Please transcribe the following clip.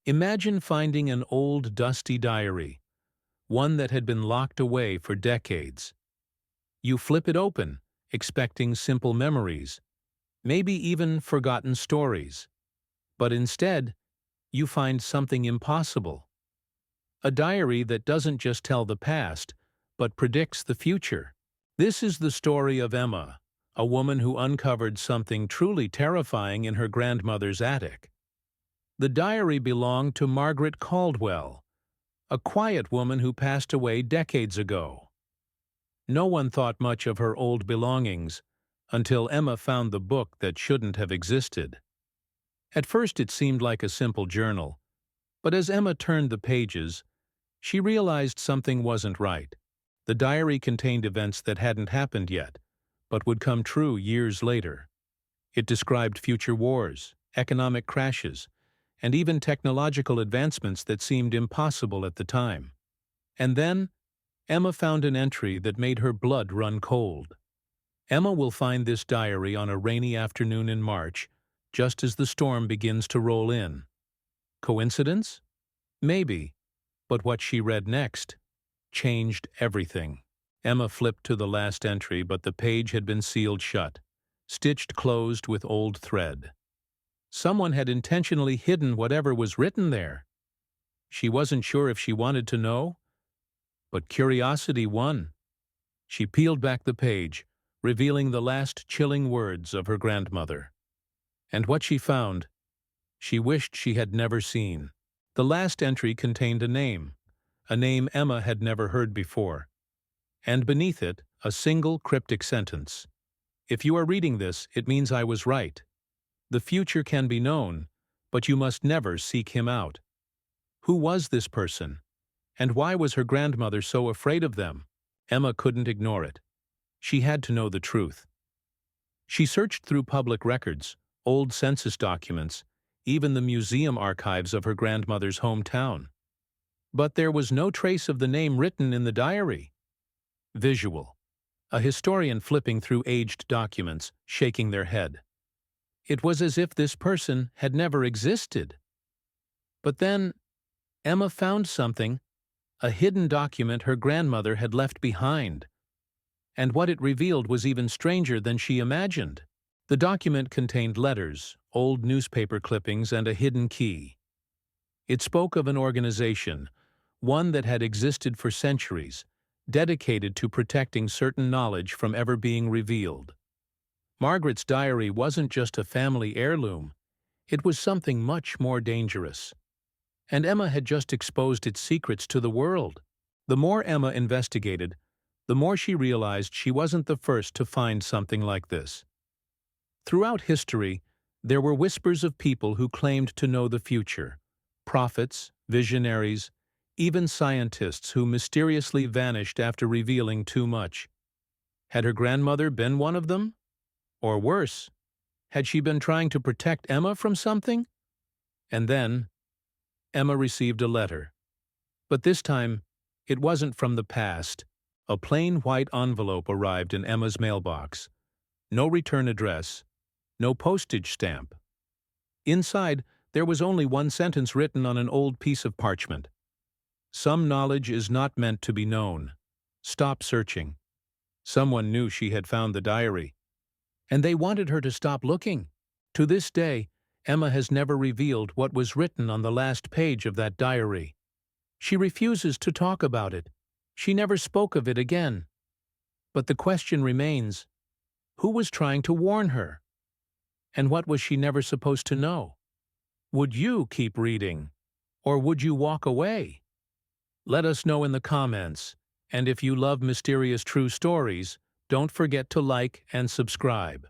Imagine finding an old, dusty diary, one that had been locked away for decades. You flip it open, expecting simple memories, maybe even forgotten stories. But instead, you find something impossible. A diary that doesn't just tell the past, but predicts the future. This is the story of Emma, a woman who uncovered something truly terrifying in her grandmother's attic. The diary belonged to Margaret Caldwell, a quiet woman who passed away decades ago. No one thought much of her old belongings until Emma found the book that shouldn't have existed. At first it seemed like a simple journal, but as Emma turned the pages, she realized something wasn't right. The diary contained events that hadn't happened yet, but would come true years later. It described future wars, economic crashes, and even technological advancements that seemed impossible at the time. And then, Emma found an entry that made her blood run cold. Emma will find this diary on a rainy afternoon in March, just as the storm begins to roll in. Coincidence? Maybe, but what she read next changed everything. Emma flipped to the last entry, but the page had been sealed shut, stitched closed with old thread. Someone had intentionally hidden whatever was written there. She wasn't sure if she wanted to know, but curiosity won. She peeled back the page, revealing the last chilling words of her grandmother. And what she found, she wished she had never seen. The last entry contained a name Emma had never heard before. And beneath it, a single cryptic sentence. "If you are reading this, it means I was right. The future can be known, but you must never seek him out." Who was this person? And why was her grandmother so afraid of them? Emma couldn't ignore it. She had to know the truth. She searched through public records, old census documents, even the museum archives of her grandmother's hometown. But there was no trace of the name written in the diary. Visual. A historian flipping through aged documents, shaking their head. It was as if this person had never existed. But then, Emma found something, a hidden document her grandmother had left behind. And what it revealed was even stranger than she imagined. The document contained letters, old newspaper clippings, and a hidden key. It spoke of an organization, one that had existed for centuries, dedicated to protecting certain knowledge from ever being revealed. Margaret's diary wasn't just a family heirloom, it was something much more dangerous. And Emma had just exposed its secrets to the world. The more Emma investigated, the more she realized she wasn't the first to find something like this. Throughout history, there were whispers of people who claimed to know the future, prophets, visionaries, even scientists who mysteriously vanished after revealing too much. Had her grandmother been one of them? Or worse, had she been trying to protect Emma from something? And then, Emma received a letter. But this time, it wasn't from the past. A plain white envelope arrived in Emma's mailbox. No return address, no postage stamp. Inside, there was only one sentence written on an old piece of parchment. "Some knowledge is not meant to be known. Stop searching." Someone knew she had found the diary, and they wanted her to stop looking. To this day, Emma has never revealed what was written on the last page of that diary. She refuses to talk about it. She never spoke of it again. But the question remains, who was trying to warn her? And what was she never supposed to know? Would you keep reading, or would you walk away? Let us know in the comments, and if you love mysterious true stories, don't forget to like and subscribe.